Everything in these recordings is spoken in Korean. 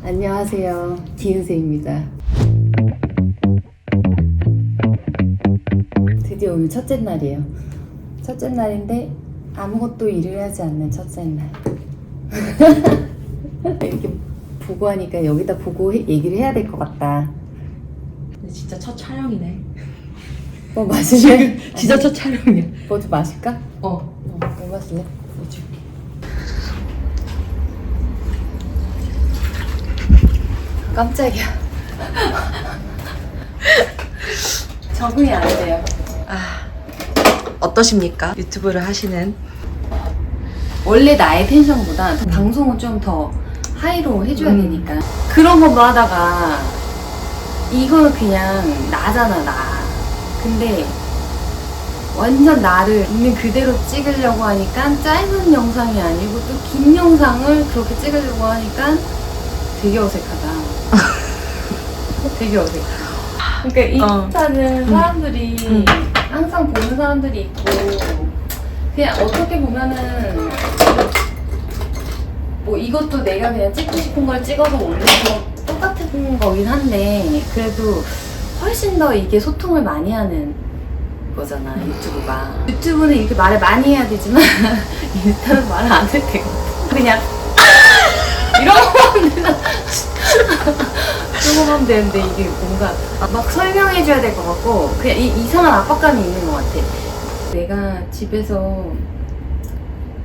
안녕하세요. 기은세입니다. 드디어 오늘 첫째 날이에요. 첫째 날인데 아무것도 일을 하지 않는 첫째 날. 이렇게 보고 하니까 여기다 보고 얘기를 해야 될 것 같다. 근데 진짜 첫 촬영이네. 뭐 마실래? 진짜 첫 촬영이야. 뭐 좀 마실까? 어. 뭐 마실래? 뭐 줄게. 깜짝이야. 적응이 안 돼요. 어떠십니까? 유튜브를 하시는. 원래 나의 텐션보다 방송은 좀 더 하이로 해줘야 되니까 그런 것도 하다가 이거는 그냥 나잖아, 나. 근데 완전 나를 있는 그대로 찍으려고 하니까 짧은 영상이 아니고 또 긴 영상을 그렇게 찍으려고 하니까 되게 어색하다. 되게 어색해. 그러니까 인스타는 사람들이 항상 보는 사람들이 있고 그냥 어떻게 보면은 뭐 이것도 내가 그냥 찍고 싶은 걸 찍어서 올리는 거 똑같은 거긴 한데 그래도 훨씬 더 이게 소통을 많이 하는 거잖아, 유튜브가. 유튜브는 이렇게 말을 많이 해야 되지만 인스타는 말을 안 해도 되거든. 그냥 이런 거 하면 되나? 이런 거 하면 되는데 이게 뭔가 막 설명해줘야 될 것 같고 그냥 이상한 압박감이 있는 것 같아. 내가 집에서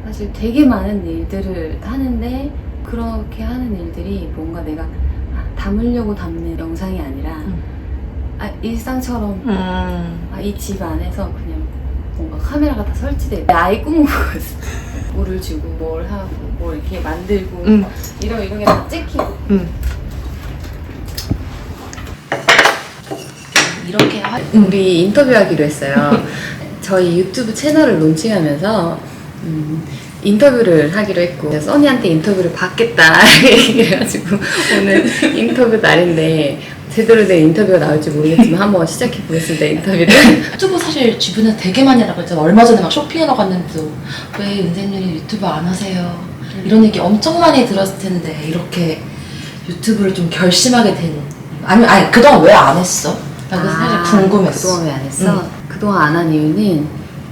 사실 되게 많은 일들을 하는데 그렇게 하는 일들이 뭔가 내가 담으려고 담는 영상이 아니라 일상처럼 이 집 안에서 그냥 뭔가 카메라가 다 설치돼 나의 꿈은 그거였어. 물을 주고 뭘 하고 뭐 이렇게 만들고 이런 게 다 찍히고 이렇게 우리 인터뷰하기로 했어요. 저희 유튜브 채널을 론칭하면서 인터뷰를 하기로 했고 써니한테 인터뷰를 받겠다 얘기를 해가지고 오늘 인터뷰 날인데 제대로 된 인터뷰가 나올지 모르겠지만 한번 시작해 보겠습니다. 인터뷰를. 유튜브 사실 주변에 되게 많이 하라고 했잖아. 얼마 전에 막 쇼핑하러 갔는데도 왜 은재님이 유튜브 안 하세요? 이런 얘기 엄청 많이 들었을 텐데 이렇게 유튜브를 좀 결심하게 된 아니 그동안 왜 안 했어? 나 그래서 사실 궁금했어. 그동안 왜 안 했어? 그동안 안 한 이유는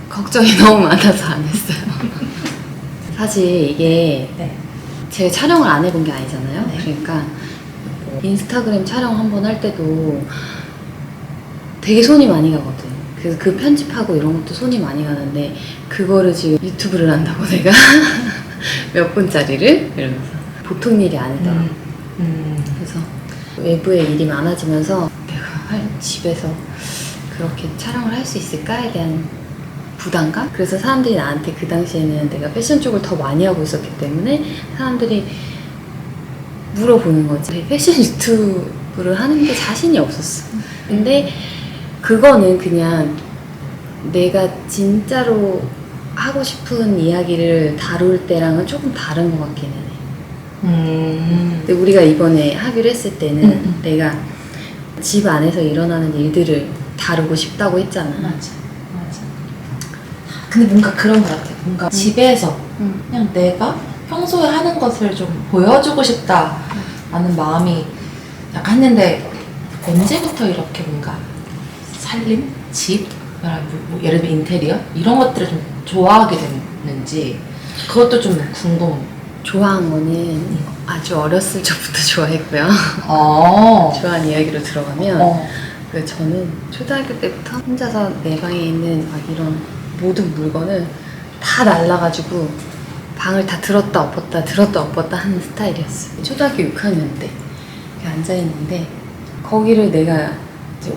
걱정이 너무 많아서 안 했어요. 사실 이게 제가 촬영을 안 해본 게 아니잖아요. 그러니까 인스타그램 촬영 한 번 할 때도 되게 손이 많이 가거든. 그래서 그 편집하고 이런 것도 손이 많이 가는데 그거를 지금 유튜브를 한다고 내가 몇 분짜리를 이러면서 보통 일이 아니더라고. 그래서 외부의 일이 많아지면서 내가 집에서 그렇게 촬영을 할 수 있을까에 대한 부담감? 그래서 사람들이 나한테 그 당시에는 내가 패션 쪽을 더 많이 하고 있었기 때문에 사람들이 물어보는 거지. 패션 유튜브를 하는 게 자신이 없었어. 근데 그거는 그냥 내가 진짜로 하고 싶은 이야기를 다룰 때랑은 조금 다른 것 같기는 해. 근데 우리가 이번에 하기로 했을 때는 내가 집 안에서 일어나는 일들을 다루고 싶다고 했잖아. 맞아. 근데 뭔가 그런 것 같아. 뭔가 집에서 그냥 내가 평소에 하는 것을 좀 보여주고 싶다라는 마음이 약간 했는데 언제부터 이렇게 뭔가 살림? 집? 뭐 예를 들면 인테리어? 이런 것들을 좀 좋아하게 됐는지 그것도 좀 궁금해. 좋아한 거는 아주 어렸을 적부터 좋아했고요. 좋아하는 이야기로 들어가면 저는 초등학교 때부터 혼자서 내 방에 있는 막 이런 모든 물건을 다 날라가지고 방을 다 들었다 엎었다 하는 스타일이었어요. 초등학교 6학년 때 앉아있는데 거기를 내가 이제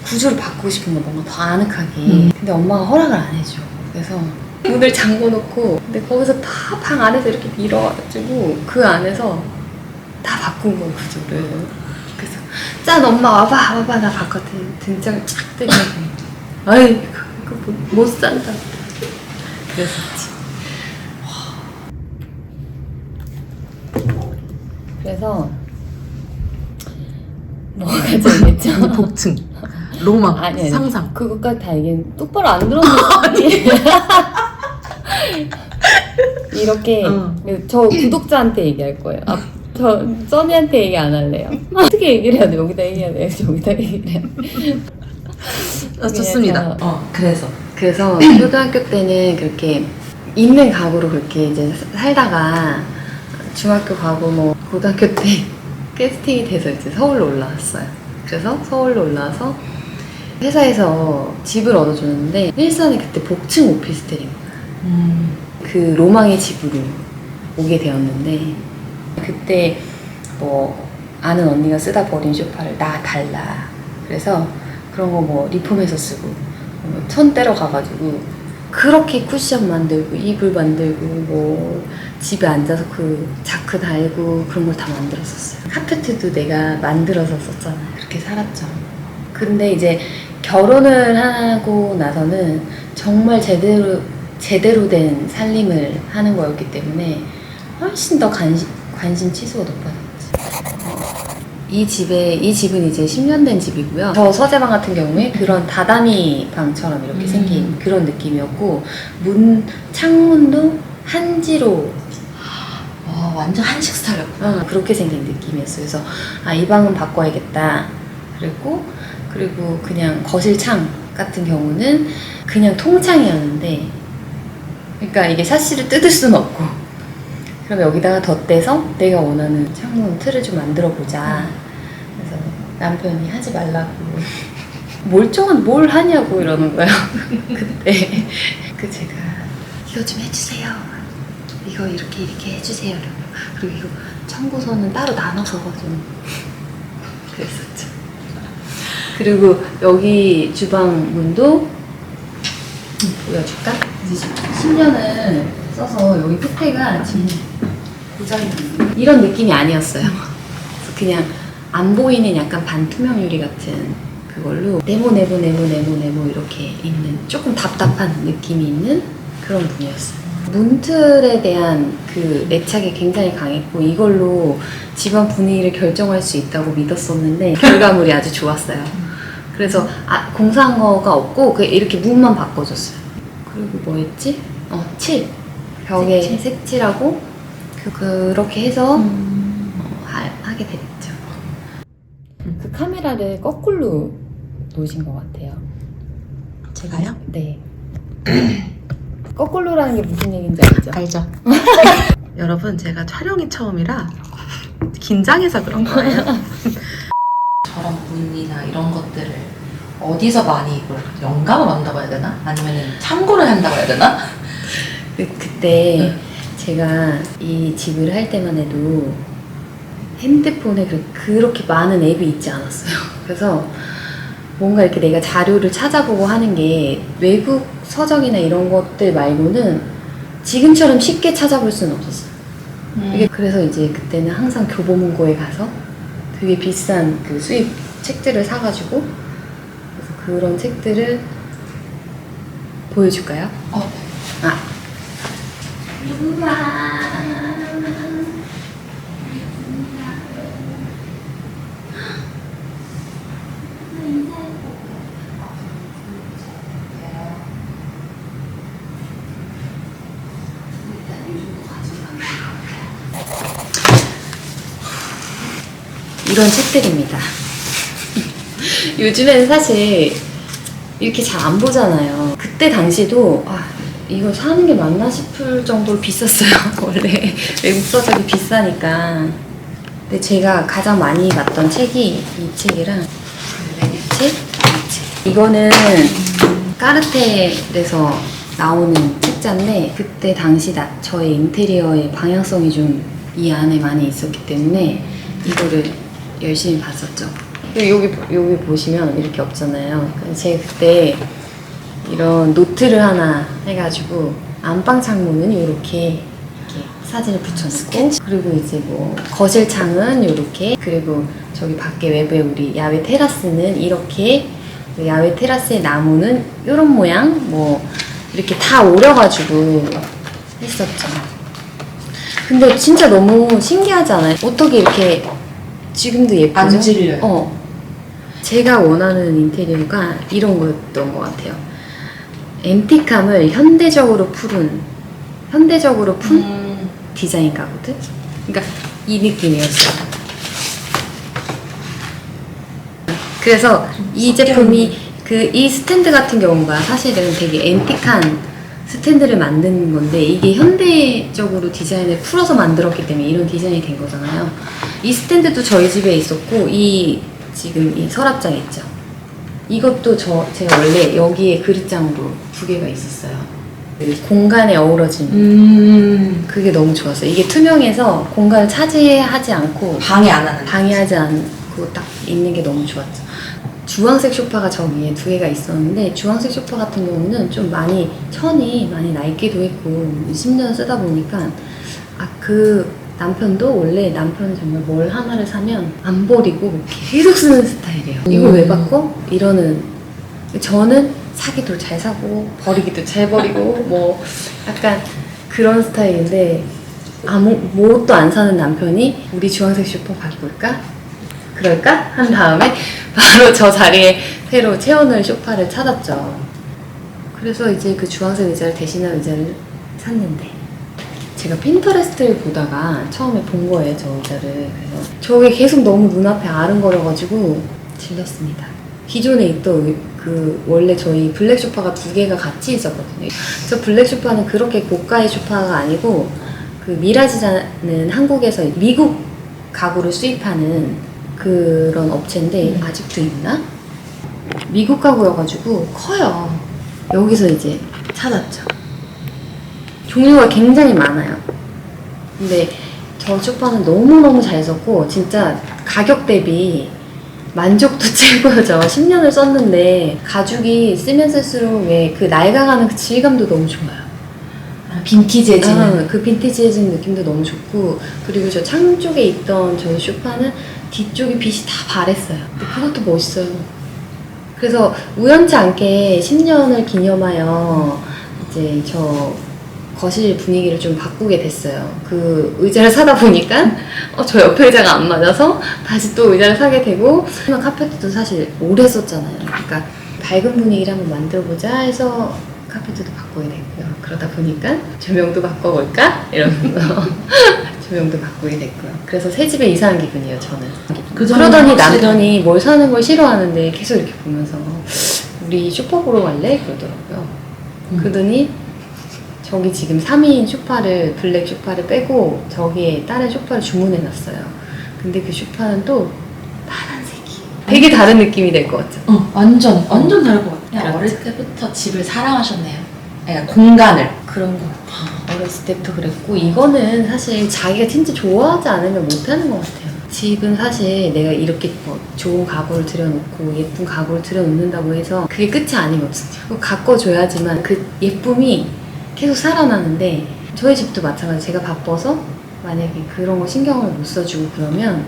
구조를 바꾸고 싶은 거 뭔가 더 아늑하게 근데 엄마가 허락을 안 해줘. 그래서 문을 잠궈놓고 근데 거기서 다 방 안에서 이렇게 밀어가지고 그 안에서 다 바꾼 거야 구조를. 그래서 짠 엄마 와봐 나 봤거든. 등짝을 쫙 때리고 아이 그거 못 산다 그랬었지. 그래서 뭐가 재밌죠? 복층, 로망, 아니, 상상. 그것까지 다 얘기는 똑바로 안 들었는데 이렇게 저 구독자한테 얘기할 거예요. 저 써니한테 얘기 안 할래요. 어떻게 얘기를 해야 돼? 여기다 얘기해야 돼? 여기다 얘기를 해야 돼? 좋습니다. 그래서 초등학교 때는 그렇게 있는 가구로 그렇게 이제 살다가 중학교 가고 뭐 고등학교 때 캐스팅이 돼서 이제 서울로 올라왔어요. 그래서 서울로 올라와서 회사에서 집을 얻어주는데 일산이 그때 복층 오피스텔인 거야. 그 로망의 집으로 오게 되었는데 그때 뭐 아는 언니가 쓰다 버린 소파를 나 달라. 그래서 그런 거 뭐 리폼해서 쓰고 천 때려 가가지고 그렇게 쿠션 만들고 이불 만들고 뭐 집에 앉아서 그 자크 달고 그런 걸 다 만들었었어요. 카페트도 내가 만들어서 썼잖아요. 그렇게 살았죠. 근데 이제 결혼을 하고 나서는 정말 제대로 된 살림을 하는 거였기 때문에 훨씬 더 관심 치수가 높아졌지. 이 집은 이제 10년 된 집이고요. 저 서재방 같은 경우에 그런 다다미 방처럼 이렇게 생긴 그런 느낌이었고 창문도 한지로 완전 한식 스타일이었구나. 그렇게 생긴 느낌이었어요. 그래서 이 방은 바꿔야겠다. 그리고 그냥 거실 창 같은 경우는 그냥 통창이었는데 그러니까 이게 샤시를 뜯을 수는 없고 그럼 여기다가 덧대서 내가 원하는 창문 틀을 좀 만들어 보자. 그래서 남편이 하지 말라고 멀쩡한 뭘 하냐고 이러는 거예요. 그때 제가 이거 좀 해주세요. 이거 이렇게 해주세요. 그리고 이거 청구서는 따로 나눠서 좀 그랬었죠. 그리고 여기 주방 문도 보여줄까? 10년을 써서 여기 끝에가 지금 고장이 이런 느낌이 아니었어요. 그래서 그냥 안 보이는 약간 반투명 유리 같은 그걸로 네모 이렇게 있는 조금 답답한 느낌이 있는 그런 분이었어요. 문틀에 대한 그 애착이 굉장히 강했고 이걸로 집안 분위기를 결정할 수 있다고 믿었었는데 결과물이 아주 좋았어요. 그래서 공사한 거가 없고 이렇게 문만 바꿔줬어요. 그리고 뭐 했지? 칠! 벽에 색칠하고 그렇게 해서 하게 됐죠. 그 카메라를 거꾸로 놓으신 것 같아요. 제가요? 네. 거꾸로라는 게 무슨 얘기인지 알죠? 알죠. 여러분 제가 촬영이 처음이라 긴장해서 그런 거예요. 저런 문이나 이런 것들을 어디서 많이 이걸 영감을 얻는다고 해야 되나? 아니면 참고를 한다고 해야 되나? 그때 제가 이 집을 할 때만 해도 핸드폰에 그렇게 많은 앱이 있지 않았어요. 그래서 뭔가 이렇게 내가 자료를 찾아보고 하는 게 외국 서적이나 이런 것들 말고는 지금처럼 쉽게 찾아볼 수는 없었어요. 그래서 이제 그때는 항상 교보문고에 가서 되게 비싼 그 수입 책들을 사가지고 그래서 그런 책들을 보여줄까요? 이런 책들입니다. 요즘에는 사실 이렇게 잘 안 보잖아요. 그때 당시도 이거 사는 게 맞나 싶을 정도로 비쌌어요. 원래 외국 서적이 비싸니까. 근데 제가 가장 많이 봤던 책이 이 책이랑 이 책. 이거는 까르텔에서 나오는 책자인데 그때 당시 저의 인테리어의 방향성이 좀 이 안에 많이 있었기 때문에 이거를 열심히 봤었죠. 여기 보시면 이렇게 없잖아요. 제가 그때 이런 노트를 하나 해가지고 안방 창문은 이렇게 사진을 붙여놓고 그리고 이제 뭐 거실 창은 이렇게 그리고 저기 밖에 외부에 우리 야외 테라스는 이렇게 야외 테라스의 나무는 이런 모양 뭐 이렇게 다 오려가지고 했었죠. 근데 진짜 너무 신기하지 않아요? 어떻게 이렇게 지금도 예쁘죠? 안 질려요. 제가 원하는 인테리어가 이런 거였던 것 같아요. 앤틱함을 현대적으로 푼 디자인 가구들? 그러니까 이 느낌이었어요. 그래서 이 제품이 이 스탠드 같은 경우가 사실은 되게 앤틱한 스탠드를 만든 건데 이게 현대적으로 디자인을 풀어서 만들었기 때문에 이런 디자인이 된 거잖아요. 이 스탠드도 저희 집에 있었고 지금 이 서랍장 있죠. 이것도 제가 원래 여기에 그릇장으로 2개가 있었어요. 공간에 어우러짐. 그게 너무 좋았어요. 이게 투명해서 공간을 차지하지 않고 방해하지 않고 딱 있는 게 너무 좋았죠. 주황색 소파가 저 위에 2개가 있었는데 주황색 소파 같은 경우는 좀 천이 많이 낡기도 했고 10년 쓰다 보니까 그 남편도 원래 남편은 정말 뭘 하나를 사면 안 버리고 계속 쓰는 스타일이에요. 이걸 왜 바꿔? 이러는. 저는 사기도 잘 사고 버리기도 잘 버리고 뭐 약간 그런 스타일인데 뭣도 안 사는 남편이 우리 주황색 소파 바꿀까? 그럴까? 한 다음에 바로 저 자리에 새로 채워넣을 소파를 찾았죠. 그래서 이제 그 주황색 의자를 대신할 의자를 샀는데 제가 핀터레스트를 보다가 처음에 본 거예요, 저 의자를. 그래서 저게 계속 너무 눈앞에 아른거려가지고 질렀습니다. 기존에 있던 원래 저희 블랙 소파가 2개가 같이 있었거든요. 저 블랙 소파는 그렇게 고가의 소파가 아니고 그 미라지라는 한국에서 미국 가구를 수입하는 그런 업체인데 아직도 있나? 미국 가구여가지고 커요. 여기서 이제 찾았죠. 종류가 굉장히 많아요. 근데 저 소파는 너무너무 잘 썼고 진짜 가격 대비 만족도 최고죠. 10년을 썼는데 가죽이 쓰면 쓸수록 왜 그 낡아가는 그 질감도 너무 좋아요. 빈티지해지는. 그 빈티지해지는 느낌도 너무 좋고 그리고 저 창 쪽에 있던 저 소파는 뒤쪽이 빛이 다 바랬어요. 근데 그것도 멋있어요. 그래서 우연치 않게 10년을 기념하여 이제 저 거실 분위기를 좀 바꾸게 됐어요. 그 의자를 사다 보니까 저 옆에 의자가 안 맞아서 다시 또 의자를 사게 되고 카페트도 사실 오래 썼잖아요. 그러니까 밝은 분위기를 한번 만들어보자 해서 카페트도 바꾸게 됐고요. 그러다 보니까 조명도 바꿔볼까? 이러면서 조명도 바꾸게 됐고요. 그래서 새 집에 이사한 기분이에요, 저는. 그러더니 남편이 뭘 사는 걸 싫어하는데 계속 이렇게 보면서 우리 쇼파 보러 갈래? 그러더라고요. 그러더니 저기 지금 3인 소파를 블랙 소파를 빼고 저기에 다른 소파를 주문해놨어요. 근데 그 소파는 또 파란색이 되게 다른 느낌이 될 것 같죠? 완전 다를 것 같아요. 그렇죠. 어릴 때부터 집을 사랑하셨네요. 그러니까 공간을. 그런 것 같아요. 어렸을 때부터 그랬고 이거는 사실 자기가 진짜 좋아하지 않으면 못하는 것 같아요. 집은 사실 내가 이렇게 뭐 좋은 가구를 들여놓고 예쁜 가구를 들여놓는다고 해서 그게 끝이 아니거든요. 가꿔줘야지만 그 예쁨이 계속 살아나는데 저희 집도 마찬가지. 제가 바빠서 만약에 그런 거 신경을 못 써주고 그러면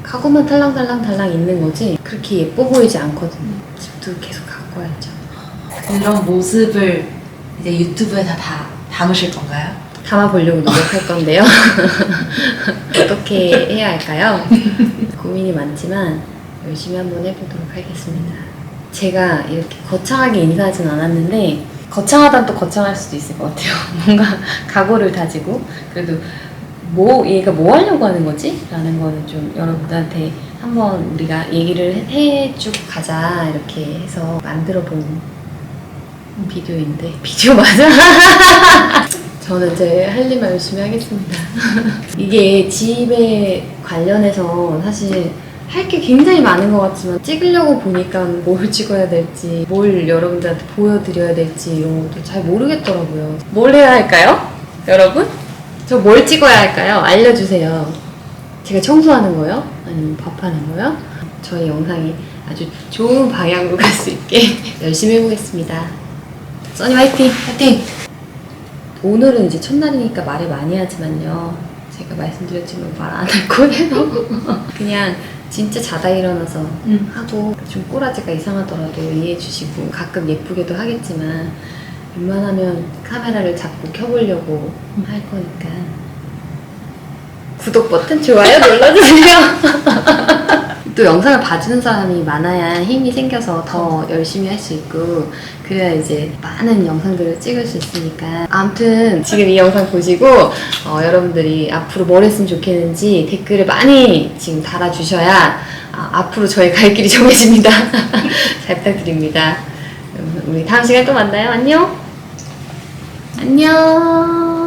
가구만 탈랑탈랑 있는 거지 그렇게 예뻐 보이지 않거든요. 집도 계속 가꿔야죠. 그런 모습을 이제 유튜브에서 다 담으실 건가요? 담아보려고 노력할 건데요. 어떻게 해야 할까요? 고민이 많지만 열심히 한번 해보도록 하겠습니다. 제가 이렇게 거창하게 인사하진 않았는데 거창하단 또 거창할 수도 있을 것 같아요. 뭔가 각오를 다지고 그래도 얘가 뭐 하려고 하는 거지? 라는 거는 좀 여러분들한테 한번 우리가 얘기를 해주고 가자 이렇게 해서 만들어 본 비디오인데 비디오 맞아? 저는 제 할 일만 열심히 하겠습니다. 이게 집에 관련해서 사실 할 게 굉장히 많은 것 같지만 찍으려고 보니까 뭘 찍어야 될지 뭘 여러분들한테 보여드려야 될지 이런 것도 잘 모르겠더라고요. 뭘 해야 할까요? 여러분? 저 뭘 찍어야 할까요? 알려주세요. 제가 청소하는 거요? 아니면 밥하는 거요? 저희 영상이 아주 좋은 방향으로 갈 수 있게 열심히 해보겠습니다. 써니 화이팅! 화이팅! 오늘은 이제 첫날이니까 말을 많이 하지만요. 제가 말씀드렸지만 말 안 할 거예요. 그냥 진짜 자다 일어나서 하고 좀 꼬라지가 이상하더라도 이해해 주시고 가끔 예쁘게도 하겠지만 웬만하면 카메라를 잡고 켜보려고 할 거니까 구독 버튼, 좋아요 눌러주세요. 또 영상을 봐주는 사람이 많아야 힘이 생겨서 더 열심히 할 수 있고 그래야 이제 많은 영상들을 찍을 수 있으니까 아무튼 지금 이 영상 보시고 여러분들이 앞으로 뭘 했으면 좋겠는지 댓글을 많이 지금 달아주셔야 앞으로 저희 갈 길이 정해집니다. 잘 부탁드립니다. 우리 다음 시간에 또 만나요. 안녕. 안녕.